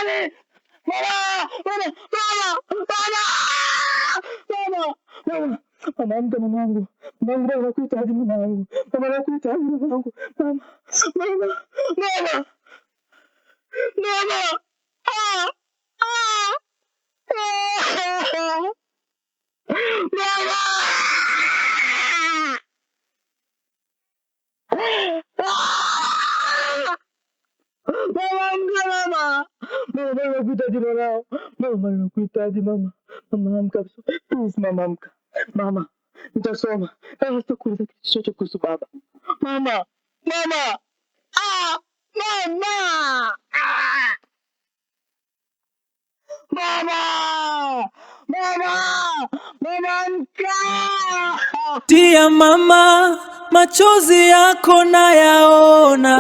nani? Mama! Mama! Mama! Mama! Mama! Mama, amka mamangu. Mamangu anakuhitaji mamangu. Mama anakuhitaji mamangu. Mama! Mama! Mama! Mama! Ah! Ah! Mama! Mama, amka mama! Mama anakuhitaji mwanao. Mama anakuhitaji mama. Mama amka. Please mama amka. Mama, nitasoma. Sitakuuliza kitu chochote kuhusu baba. Mama! Mama! Ah! Mama! Ah! Mama! Mama! Mama amka! Tia mama, machozi yako nayaona.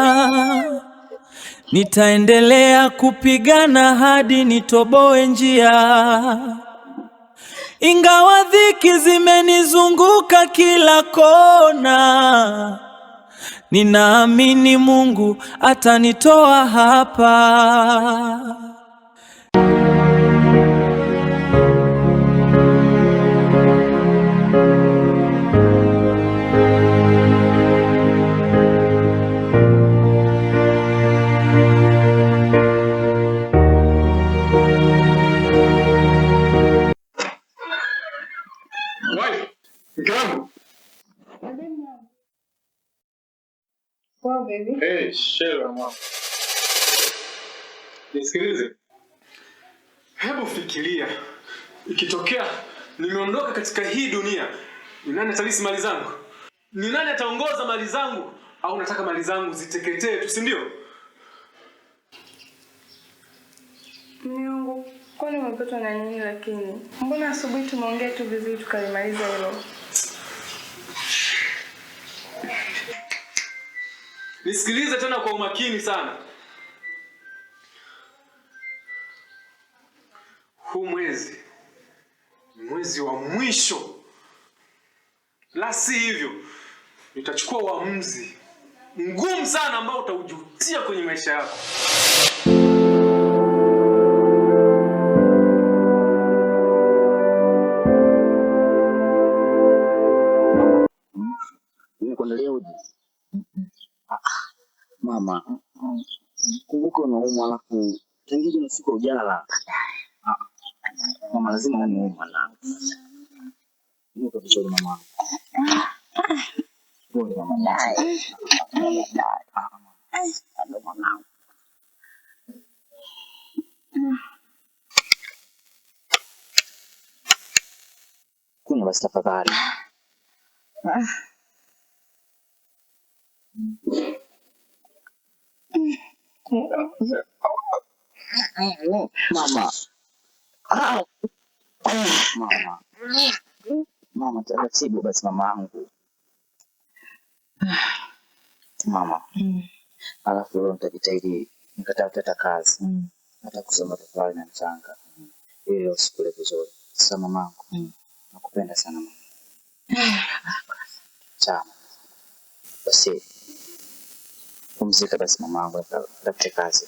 Nitaendelea kupigana hadi nitoboe njia. Ingawa dhiki zimenizunguka kila kona, ninaamini Mungu atanitoa hapa. Hey, Sheila mama. Nisikilize. Hebu fikiria. Ikitokea nimeondoka katika hii dunia, ni nani atalisi mali zangu? Ni nani ataongoza mali zangu? Au nataka mali zangu ziteketee tu, si ndio? Mungu, kwani umepatwa na nini lakini? Mbona asubuhi tumeongea tu vizuri tukalimaliza hilo? Nisikilize tena kwa umakini sana. Huu mwezi ni mwezi wa mwisho. La si hivyo, nitachukua uamuzi mgumu sana ambao utaujutia kwenye maisha yako. Nimekuandalia uji. Mama, kumbuka unaumwa alafu tengije na siku ujala. Mama lazima unaumwa na. Niko vizuri mama. Pole mama. Ando mama. Kunywa basi tafadhali. Mama. Mama. Mama, taratibu basi mamangu. Mama. Alafu leo nitajitahidi nikatafuta kazi. Hata kusoma tofali na mchanga. Ili usikule vizuri. Sasa mamangu. Nakupenda sana mama. Sana. Basi pumzika basi mamangu, nitafute kazi.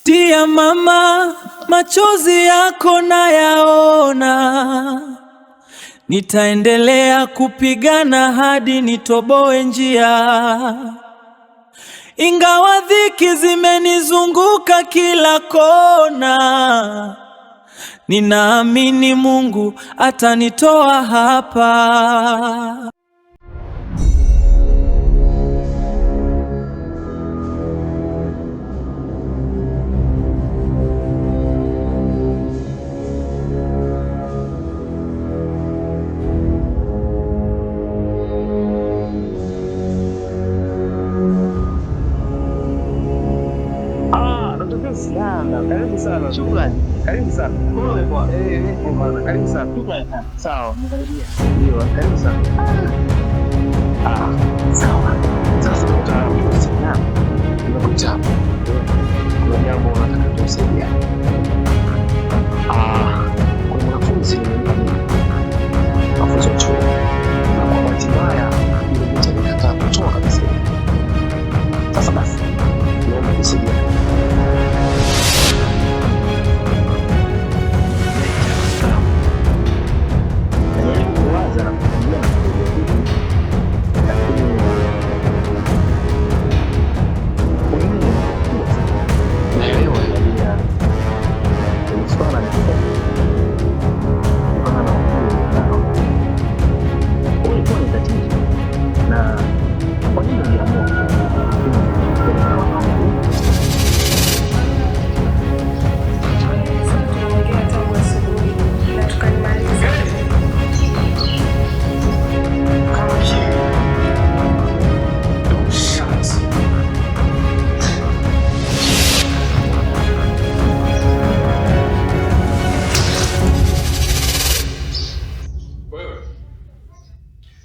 Tia mama, machozi yako nayaona. Nitaendelea kupigana hadi nitoboe njia. Ingawa dhiki zimenizunguka kila kona, ninaamini Mungu atanitoa hapa. Karibu sana. Shukrani. Karibu sana. Pole kwa. Bwana, karibu sana. Sawa. Ndio, karibu sana. Sawa. Sasa tutaanza. Nimekuja hapa. Kuna jambo nataka tusaidia. Kuna mwanafunzi mafunzo chuo. Na kwa bahati mbaya yule mtu alikataa kutoa kabisa. Sasa basi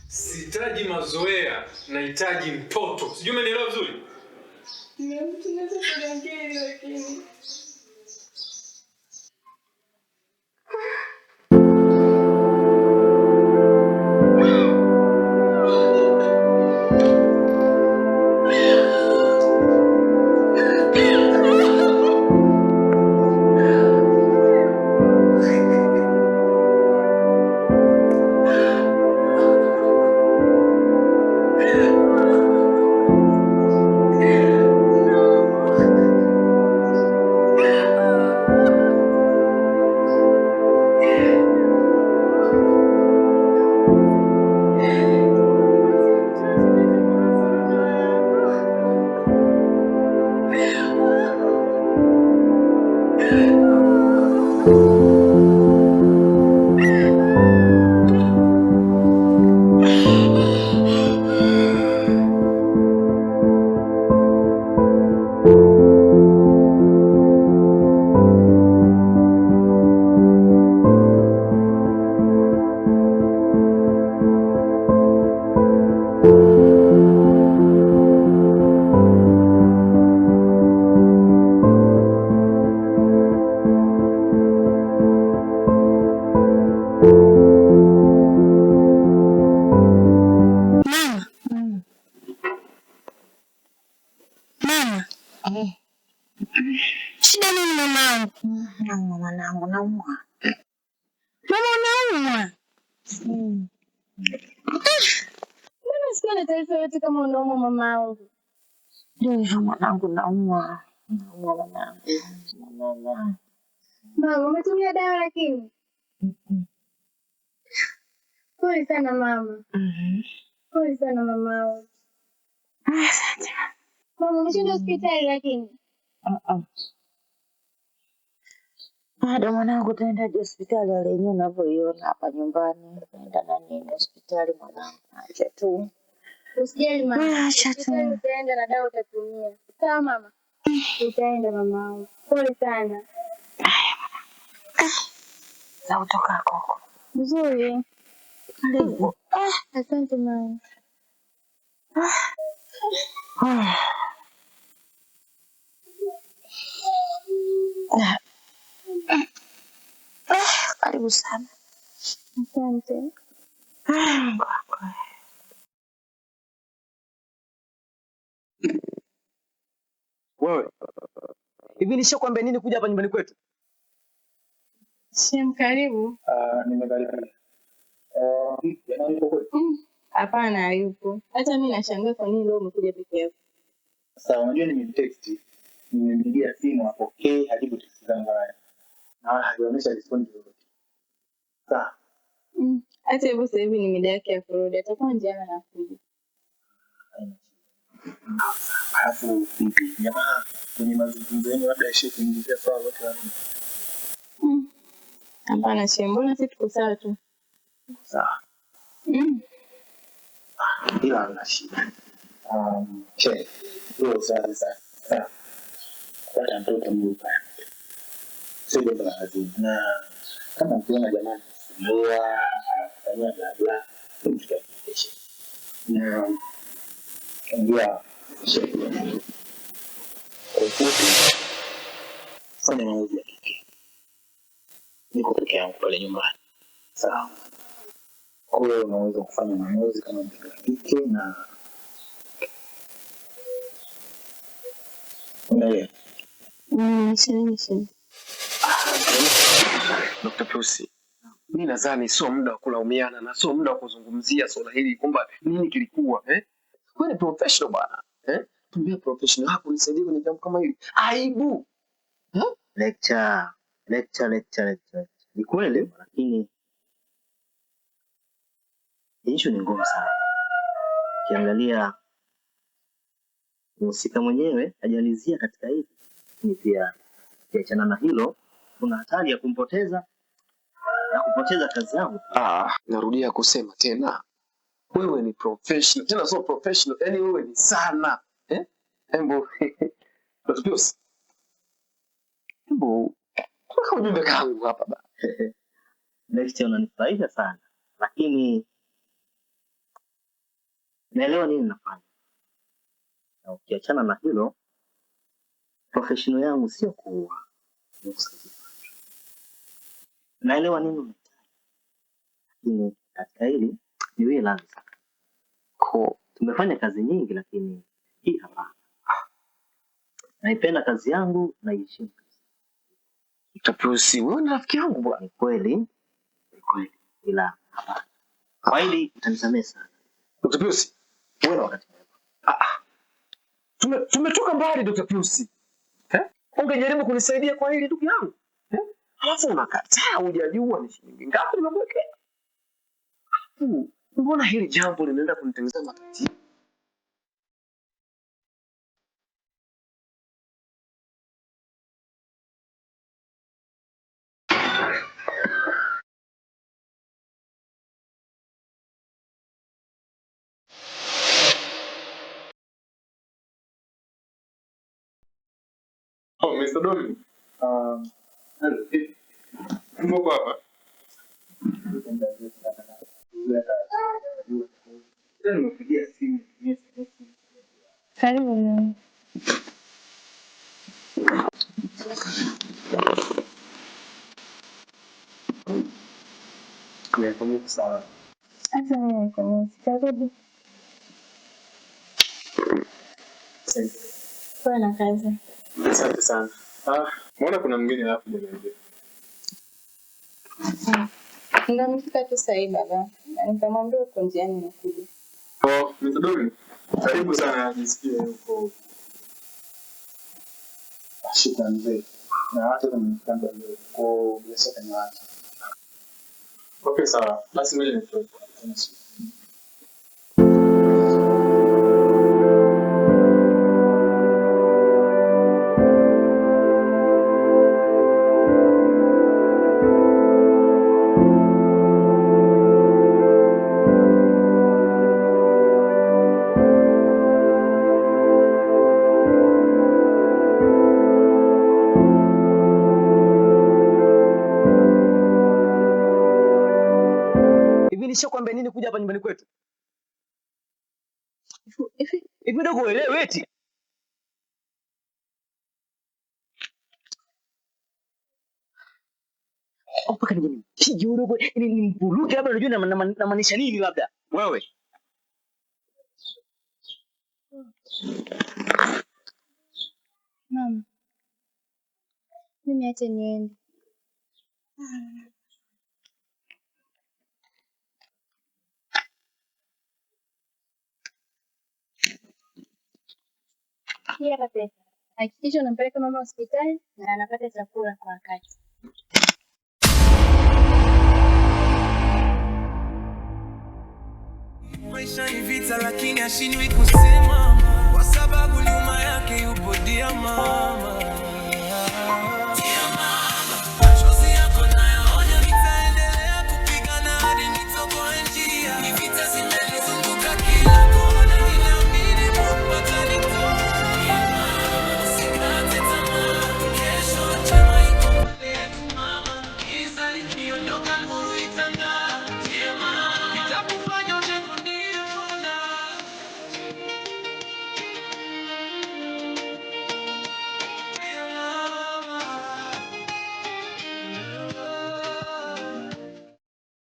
Sihitaji mazoea, nahitaji mtoto. Sijui umenielewa vizuri? Tunaweza kuongea lakini shida nini mamangu? Naumwa mwanangu, naumwa. Mama unaumwa? mbona sikuwa na taarifa yote kama unaumwa mamangu? Ndio hivyo mwanangu, naumwa. Naumwa mwanangu. Mama. Mama, umetumia dawa lakini? Pole sana mama. Pole sana mamangu. Asante. Mama, umeshinda hospitali lakini? Bado mwanangu, tunaenda hospitali wale yenyewe unavyoiona hapa nyumbani. Tunaenda na nini hospitali mwanangu? Acha tu. Usijali mama. Acha tu. Utaenda na dawa utatumia. Sawa mama? Utaenda mamangu. Pole sana. Haya mwanangu. Za kutoka koko. Nzuri. Karibu. Asante mama. Karibu sana. Asante. Wewe. Hivi nishakwambia nini kuja hapa nyumbani kwetu? Shem, karibu. Nimekaribia. Jamani uko kweli? Hapana, hayupo. Hata mimi nashangaa kwa nini leo umekuja peke yako. Sasa unajua nimemtext. Nimempigia simu apokee hajibu text zangu haya. Na hajaonyesha response yoyote. Sawa. Hata hivyo sasa hivi ni mida yake ya kurudi. Atakuwa njiani na kuja. Alafu jamaa kwenye mazungumzo yenu labda ishie kuingilia swala lote la nini? Hapana Shem, mbona sisi tuko sawa tu? Sawa. Ila hamna shida. Che, hiyo sasa. Kwa mtoto mluka. Sio jambo la lazima. Na kama ukiona jamani ndoa anafanya bla mtakesha. Na ndio fanya maamuzi ya kike. Niko peke yangu pale nyumbani. Sawa. Kwa hiyo unaweza kufanya maamuzi kama mtu wa kike na Unaelewa? Nisha. Dr. Pusi, mimi nadhani sio muda wa kulaumiana na sio muda wa kuzungumzia swala hili kwamba nini kilikuwa, Wewe ni professional bwana, Tumia professional hapo nisaidie kwenye jambo kama hili. Aibu. Lecture. Ni kweli lakini issue ni ngumu sana. Ukiangalia mhusika mwenyewe hajalizia katika hili. Ni pia kiachana na hilo kuna hatari ya kumpoteza na kupoteza kazi yangu. Narudia kusema tena. Wewe ni professional. Tena sio professional, yani wewe ni sana. Embo. Dr. Embo. Kwa ujumbe kangu hapa ba. Next unanifurahisha sana. Lakini naelewa nini nafanya. Na ukiachana na hilo professional yangu sio kuua. Naelewa nini unataka. Lakini katika hili ni wewe lazima. Tumefanya kazi nyingi lakini hii hapana. Naipenda kazi yangu na iheshimu. Dr. Pusi, wewe ni rafiki yangu bwana. Ni kweli. Ila hapana. Kwa hili utanisamehe sana. Dr. Pusi, wewe na wakati mwema. Tumetoka mbali Dr. Pusi. Ungejaribu kunisaidia kwa hili ndugu yangu. Alafu unakataa, hujajua ni shilingi ngapi nimekuwekea. Mbona hili jambo linaenda kunitengenezea matatizo? Mr. Dominic. Mbona hapa? Nimepigia simu. Karibu. Karibu sana. Karibu. Kwa na kazi. Asante sana. Mbona kuna mgeni hapa niambie. Ngamfika tu sasa baba. Nikamwambia uko njiani nakuja. Mr. Dominic. Karibu sana nisikie huko. Shika mzee. Na hata kama mkanda leo kwa biashara ni wapi. Okay sawa. Basi mimi nitoke. Nishakwambia nini kuja hapa nyumbani kwetu? Hivi ndio uelewe eti. Mpaka nipige udogo ili nimvuruge labda unajua na maanisha nini labda. Wewe. Mama. Mimi acha niende. Hapa pesa. Hakikisha unampeleka mama hospitali na anapata chakula kwa wakati. Maisha ni vita lakini hashindwi kusema kwa sababu nyuma yake yupo dia mama.